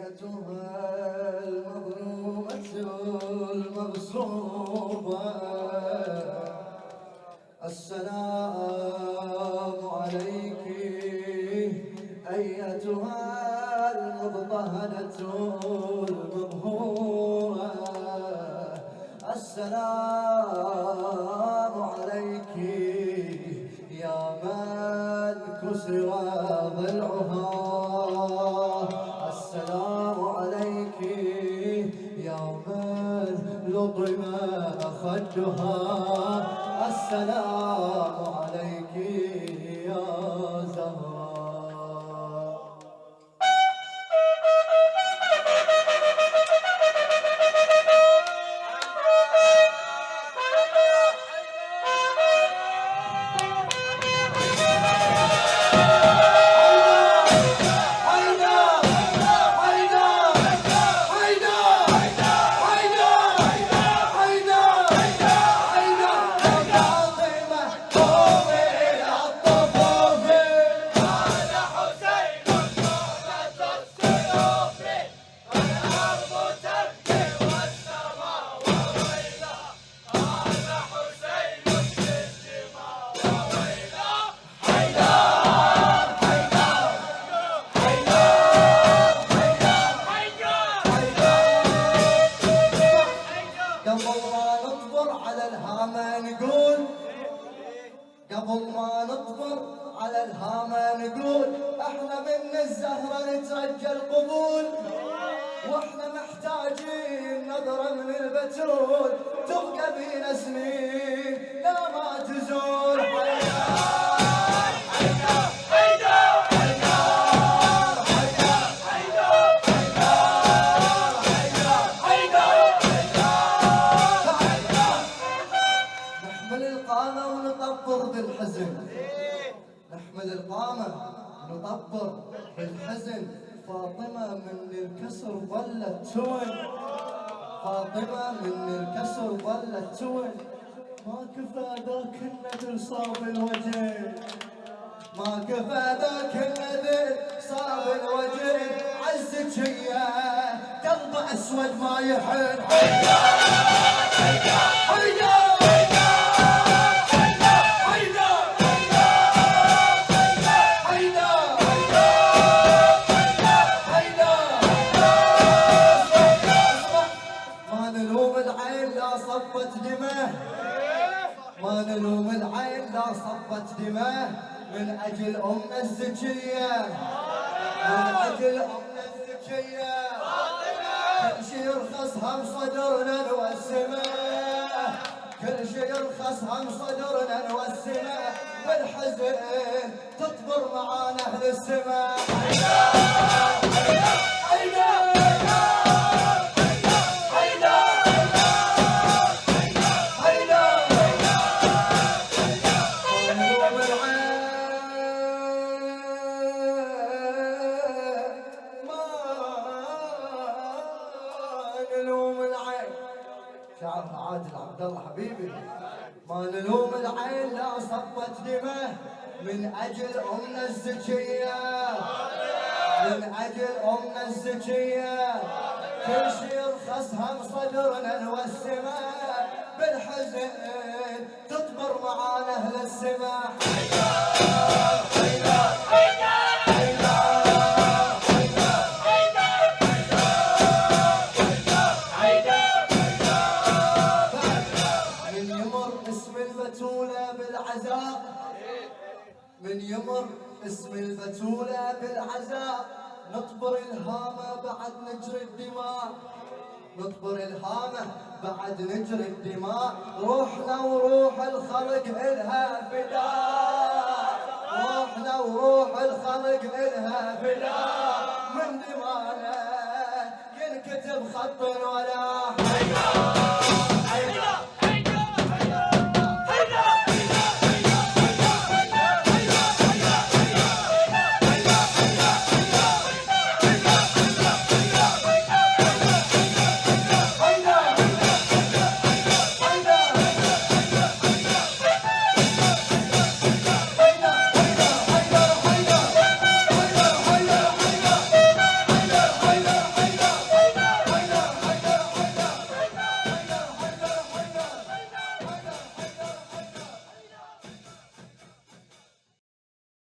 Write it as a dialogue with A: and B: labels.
A: أيتها المظلومة المغصوبة السلام عليك أيتها المضطهدة المظهورة السلام عليك يا من كسر ضلعها السلام عليك يا من لطم خدها السلام عليك يا زهراء. قبل ما نطبر على الهامة نقول احنا من الزهرة نترجى القبول واحنا محتاجين نظرة من البتول تبقى بينا سنين لا ما تزول نحمل القامة نطبر بالحزن فاطمة من الكسر ظلت تون فاطمة من الكسر ظلت تون ما كفى ذاك النذر صاب الوجه ما كفى ذاك النذر صاب الوجه عزك هي قلب أسود ما يحن ما نلوم العين لا صبت دماء من أجل أمنا الزكية من أجل أمنا الزكية كل شي يرخص هم صدرنا نوسمه كل شي يرخص هم صدرنا نوسمه والحزن تطبر معانا أهل السماء شعرنا عادل عبد الله حبيبي ما نلوم العين لا صبت دمه من اجل امنا الزكيه من اجل امنا الزكيه كل شي يرخص هم صدرنا نوسمه بالحزن تطبر معانا اهل السماء من يمر اسم البتولة بالعزاء نطبر الهامة بعد نجري الدماء نطبر الهامة بعد نجري الدماء روحنا وروح الخلق إلها فداء روحنا وروح الخلق إلها فداء من دمانا ينكتب خط ولا